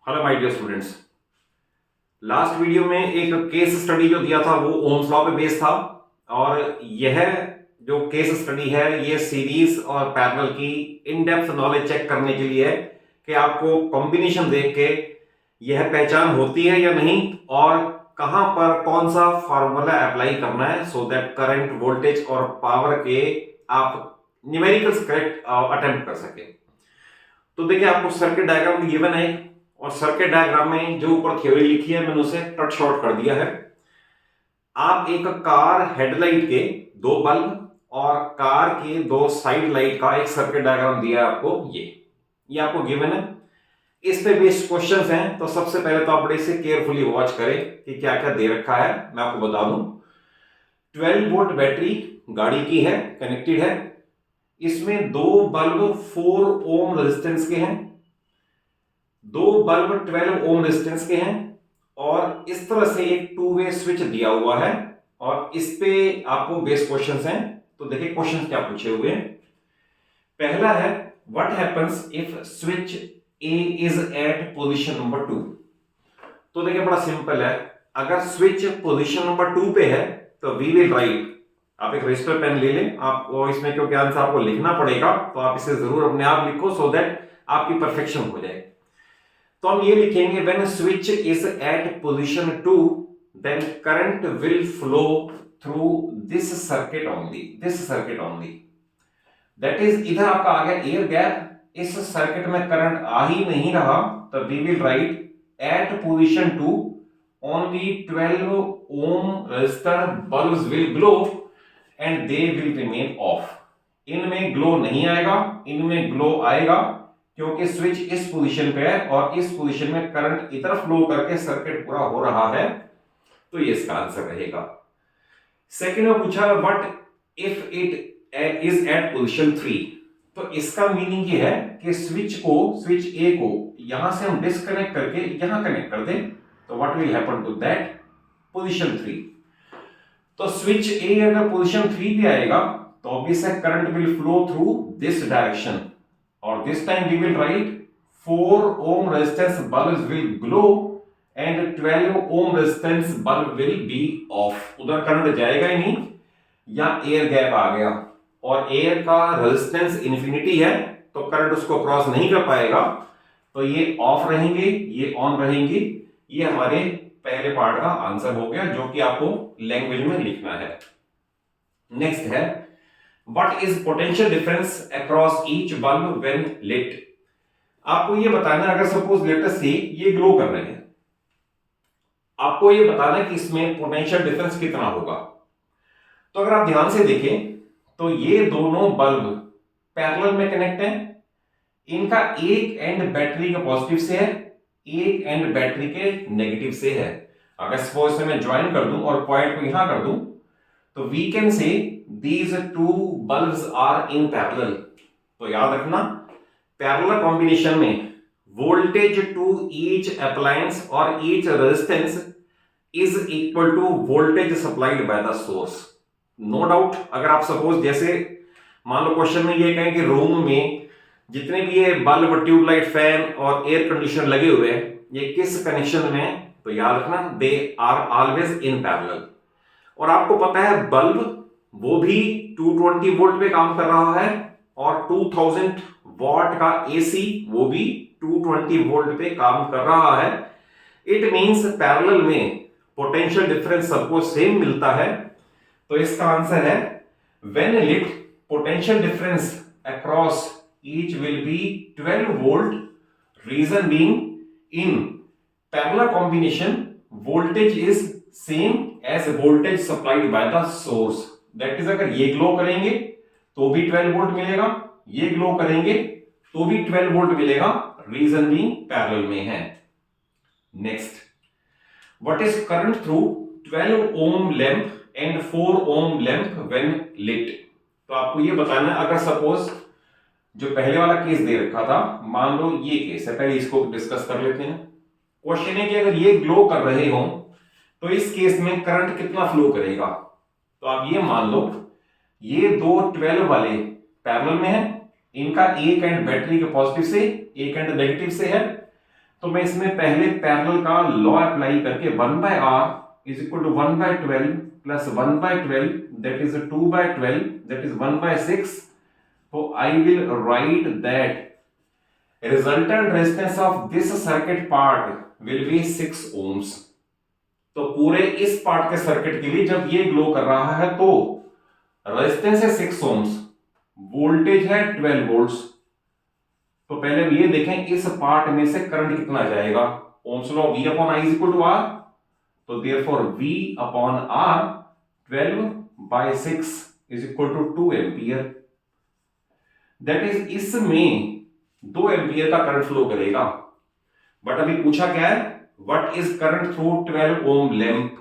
Hello my dear students. Last video में एक case study जो दिया था वो ओम्स लॉ पे बेस्ड था और यह जो केस स्टडी है ये सीरीज और पैरेलल की इन डेप्थ नॉलेज चेक करने के लिए है कि आपको कॉम्बिनेशन देख के यह पहचान होती है या नहीं और कहां पर कौन सा फार्मूला अप्लाई करना है सो दैट करंट वोल्टेज और पावर के आप न्यूमेरिकल्स करेक्ट अटेम्प्ट कर सके। तो देखिए आपको सर्किट डायग्राम गिवन है और सर्किट डायग्राम में जो ऊपर थ्योरी लिखी है मैंने उसे कट शॉर्ट कर दिया है। आप एक कार हेडलाइट के दो बल्ब और कार के दो साइड लाइट का एक सर्किट डायग्राम दिया है आपको। ये आपको गिवन है, इस पे बेस्ड क्वेश्चंस हैं। तो सबसे पहले तो आप बड़े से केयरफुली वॉच करें कि क्या क्या दे रखा है। मैं आपको बता दूं 12 वोल्ट बैटरी गाड़ी की है, कनेक्टेड है। इसमें दो बल्ब 4 ओम रेजिस्टेंस के हैं, दो बल्ब 12 ओम रेजिस्टेंस के हैं और इस तरह से एक टू वे स्विच दिया हुआ है और इस पे आपको बेस क्वेश्चंस हैं। तो देखिए क्वेश्चंस क्या पूछे हुए हैं। पहला है what happens if switch A is at position number 2। तो देखिए बड़ा सिंपल है, अगर स्विच पोजीशन नंबर 2 पे है तो वी विल राइट, आप एक रजिस्टर पेन ले लें आपको, इसमें क्योंकि आंसर आपको लिखना पड़ेगा तो आप इसे जरूर अपने आप लिखो सो दैट आपकी परफेक्शन हो जाए। तो हम ये लिखेंगे when switch is at position 2 then current will flow through this circuit only. That is इधर आपका आ गया एयर गैप, इस सर्किट में करंट आ ही नहीं रहा तो we will write at position 2 only 12 ohm resistor bulbs will glow and they will remain off. इनमें ग्लो नहीं आएगा, इनमें ग्लो आएगा क्योंकि स्विच इस पोजीशन पे है और इस पोजीशन में करंट इधर फ्लो करके सर्किट पूरा हो रहा है। तो ये इसका आंसर रहेगा। सेकंड में पूछा what if it is at position 3। तो इसका मीनिंग ये है कि स्विच ए को यहां से हम डिस्कनेक्ट करके यहां कनेक्ट कर दें तो what will happen to that position 3। तो स्विच ए अगर पोजीशन 3 पे आएगा तो ऑब्वियस है current will flow through this direction और this time we will write 4 ohm resistance bulbs will glow and 12 ohm resistance bulb will be off। उधर current जाएगा ही नहीं, या एयर गैप आ गया और एयर का रेजिस्टेंस इंफिनिटी है तो करंट उसको क्रॉस नहीं कर पाएगा, तो ये ऑफ रहेंगे ये ऑन रहेंगे। ये हमारे पहले पार्ट का आंसर हो गया जो कि आपको लैंग्वेज में लिखना है। नेक्स्ट है What is potential difference across each bulb when lit। आपको ये बताना है, अगर सपोज लेटर से ये ग्लो कर रहे हैं, आपको ये बताना है कि इसमें पोटेंशियल डिफरेंस कितना होगा। तो अगर आप ध्यान से देखें तो ये दोनों बल्ब पैरेलल में कनेक्ट हैं, इनका एक एंड बैटरी के पॉजिटिव से है, एक एंड बैटरी के नेगेटिव से है। अगर सपोज मैं ज्वाइन कर दूं और पॉइंट को यहां कर दूं तो we can say these two bulbs are in parallel। तो याद रखना पैरेलल कॉम्बिनेशन में वोल्टेज टू ईच अप्लायंस और each resistance is equal to voltage supplied by the source. No doubt अगर आप सपोज जैसे मान लो क्वेश्चन में ये कहें कि रूम में जितने भी ये बल्ब ट्यूबलाइट फैन और एयर कंडीशनर लगे हुए हैं ये किस कनेक्शन में, तो याद रखना they are always in parallel. और आपको पता है बल्ब वो भी 220 वोल्ट पे काम कर रहा है और 2000 वॉट का एसी वो भी 220 वोल्ट पे काम कर रहा है। इट मींस पैरेलल में पोटेंशियल डिफरेंस सबको सेम मिलता है। तो इसका आंसर है when lit potential difference across each will be 12 volt. Reason being in parallel combination voltage is same as voltage supplied by the source. That is अगर ये glow करेंगे तो भी 12 वोल्ट मिलेगा, ये ग्लो करेंगे तो भी 12 वोल्ट मिलेगा, रीजन भी पैरेलल में है। Next what is current through 12 ohm lamp and 4 ohm lamp when lit. तो आपको ये बताना है, अगर सपोज जो पहले वाला केस दे रखा था मान लो ये केस है, पहले इसको डिस्कस कर लेते हैं। क्वेश्चन है कि अगर ये ग्लो कर रहे हो तो इस केस में करंट कितना फ्लो करेगा। तो आप ये मान लो ये दो 12 वाले पैरेलल में है, इनका एक एंड बैटरी के पॉजिटिव से एक एंड नेगेटिव से है। तो मैं इसमें पहले पैरेलल का लॉ अप्लाई करके 1/r is equal to 1/12 plus 1/12 that is 2/12 that is 1/6. तो I will write that resultant resistance of this circuit part will be 6 ohms. तो पूरे इस पार्ट के सर्किट के लिए जब ये ग्लो कर रहा है तो रेजिस्टेंस है 6 ohms, वोल्टेज है 12 वोल्ट्स. तो पहले हम ये देखें इस पार्ट में से करंट कितना जाएगा. Ohm's law V upon I is equal to R. तो therefore V upon R 12/6 is equal to 2 ampere. That is इसमें 2 एम्पियर का करंट फ्लो करेगा. बट अभी पूछा क्या है, what is current through 12 ohm lamp.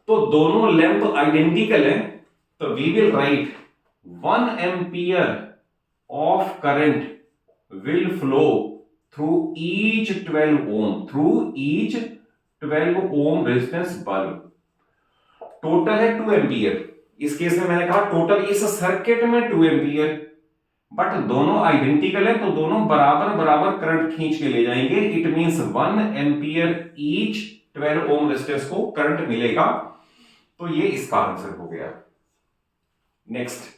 तो दोनों लैंप आइडेंटिकल है. तो we will write 1 ampere of current will flow through each 12 ohm resistance bulb. Total है 2 एम्पियर. इस केस में मैंने कहा टोटल इस सर्किट में 2 एम्पियर, बट दोनों आइडेंटिकल है तो दोनों बराबर बराबर करंट खींच के ले जाएंगे. It means 1 ampere each 12 ohm resistance को करंट मिलेगा. तो ये इसका आंसर हो गया. नेक्स्ट,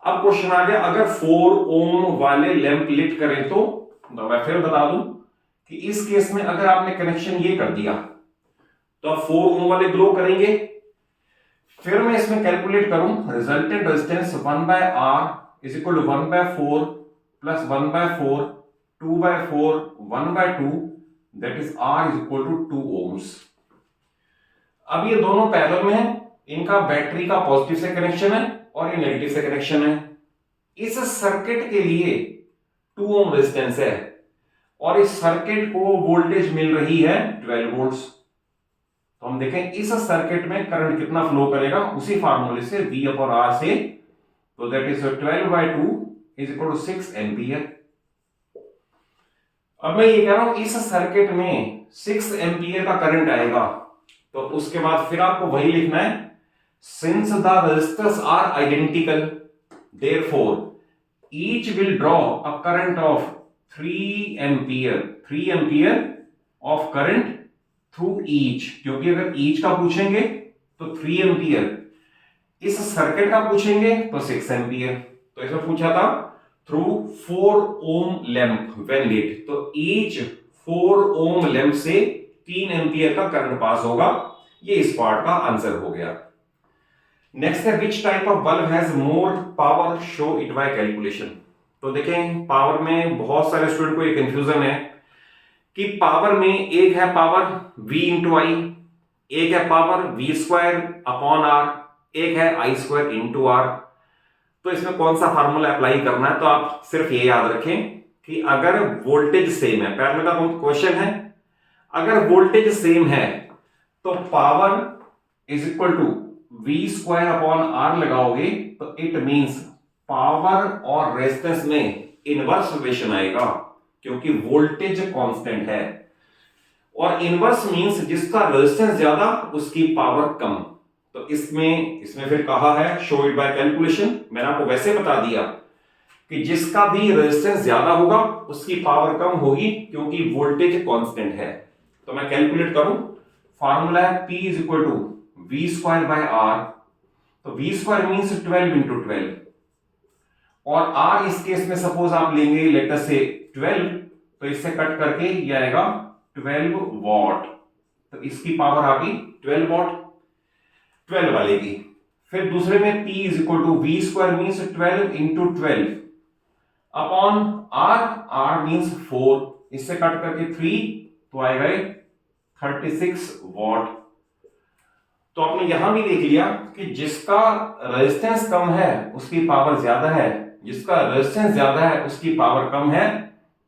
अब क्वेश्चन आ गया अगर 4 ओम वाले लैंप लिट करें तो मैं फिर बता दूं कि इस केस में अगर आपने कनेक्शन ये कर दिया तो अब 4 ओम वाले ग्लो करेंगे. फिर मैं इसमें कैलकुलेट करूं resultant resistance 1/r is equal to 1/4 plus 1/4 2/4 1/2 that is r is equal to 2 ohms. अब ये दोनों पैरेलल में है. इनका बैटरी का पॉजिटिव से कनेक्शन है और ये नेगेटिव से कनेक्शन है. इस सर्किट के लिए 2 ओम रेजिस्टेंस है और इस सर्किट को वोल्टेज मिल रही है 12 वोल्ट्स. तो हम देखें इस सर्किट में करंट कितना फ्लो करेगा उसी फार्मूले से V अपॉन R से. तो that is 12/2 is equal to 6 ampere. अब मैं ये कह रहा हूं इस सर्किट में 6 एम्पियर का करंट आएगा. तो उसके बाद फिर आपको वही लिखना है, since the resistors are identical therefore each will draw a current of 3 ampere of current through each. क्योंकि अगर each का पूछेंगे तो 3 एम्पियर, इस सर्किट का पूछेंगे तो 6 एम्पियर. तो इसमें पूछा था through 4 ohm lamp when lit. तो each 4 ओम लैंप से 3 एम्पियर का करंट पास होगा. ये इस पार्ट का आंसर हो गया. नेक्स्ट है which type of bulb has more power, show it by calculation. तो देखें पावर में बहुत सारे स्टूडेंट को ये कंफ्यूजन है कि पावर में एक है पावर V इंटू आई, एक है पावर V² अपॉन R, एक है I² इंटू R. तो इसमें कौन सा फार्मूला अप्लाई करना है. तो आप सिर्फ ये याद रखें कि अगर वोल्टेज सेम है, पैरेलल का क्वेश्चन है, अगर वोल्टेज सेम है तो power is equal to V² upon R लगाओगे तो इट मींस पावर और रेजिस्टेंस में इनवर्स रिलेशन आएगा क्योंकि वोल्टेज कांस्टेंट है. और इनवर्स मींस जिसका रेजिस्टेंस ज्यादा उसकी पावर कम. तो इसमें फिर कहा है शो इट बाय कैलकुलेशन. मैंने आपको वैसे बता दिया कि जिसका भी रेजिस्टेंस ज्यादा होगा उसकी पावर कम होगी क्योंकि वोल्टेज कांस्टेंट है. तो मैं कैलकुलेट करूं, फार्मूला है P is equal to V² by R. तो V² मींस 12 इंटू 12 और R इस केस में सपोज आप लेंगे लेटर से 12 तो इससे कट करके ये आएगा 12 वॉट. तो इसकी पावर आ गई 12 वॉट 12 वाले की. फिर दूसरे में P is equal to V² means 12 into 12 upon R means 4. इससे कट करके 3 तो आएगा 36 वॉट. तो आपने यहां भी देख लिया कि जिसका रेजिस्टेंस कम है उसकी पावर ज्यादा है, जिसका रेजिस्टेंस ज्यादा है उसकी पावर कम है.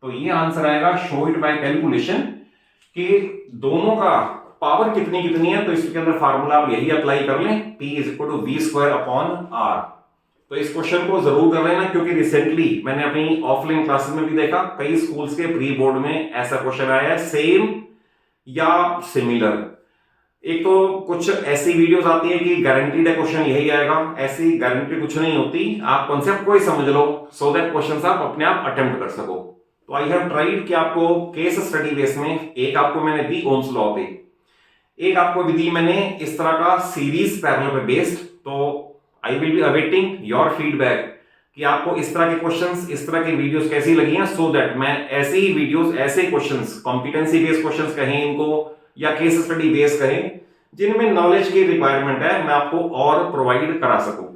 तो ये आंसर आएगा शो इट बाय कैलकुलेशन कि दोनों का पावर कितनी कितनी है. तो इसके अंदर फार्मूला आप यही अप्लाई कर लें, P is equal to V² upon R. तो इस क्वेश्चन को जरूर कर लेना क्योंकि रिसेंटली मैंने अपनी ऑफलाइन क्लासेस में भी देखा कई स्कूल्स के प्री बोर्ड में ऐसा क्वेश्चन आया है सेम या सिमिलर. एक तो कुछ ऐसी वीडियोस आती है कि गारंटीड है क्वेश्चन यही आएगा, ऐसी गारंटी कुछ नहीं होती. आप कॉन्सेप्ट को ही समझ लो सो दैट क्वेश्चंस आप अपने आप अटेम्प्ट कर सको. तो आई हैव ट्राइड कि आपको केस स्टडी बेस में एक आपको मैंने दी ओम्स लॉ पे, एक आपको भी दी मैंने इस तरह का सीरीज पैरेलल पे बेस्ड। तो I will be awaiting your feedback कि आपको इस तरह के क्वेश्चंस, इस तरह की वीडियोस कैसी लगी हैं, सो दैट मैं ऐसे ही वीडियोस, ऐसे क्वेश्चंस, कॉम्पिटेंसी बेस्ड क्वेश्चंस कहें इनको या केस स्टडी बेस्ड कहें, जिनमें नॉलेज की रिक्वायरमेंट है, मैं आपको और प्रोवाइड करा सकूं।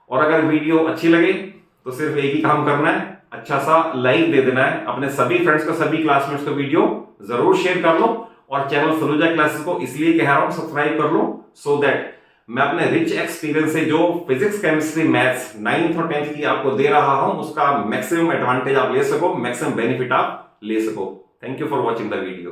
और अगर वीडियो अच्छी लगे तो सिर्फ एक ही काम करना है, अच्छा सा लाइक दे देना है, अपने सभी फ्रेंड्स को, सभी क्लासमेट्स को वीडियो जरूर शेयर कर लो, और चैनल सलूजा क्लासेस को इसलिए कह रहा हूं सब्सक्राइब कर लो, सो दैट मैं अपने रिच एक्सपीरियंस से जो फिजिक्स, केमिस्ट्री, मैथ्स 9th और 10th की आपको दे रहा हूं उसका मैक्सिमम एडवांटेज आप ले सको, मैक्सिमम बेनिफिट आप ले सको। Thank you for watching the video.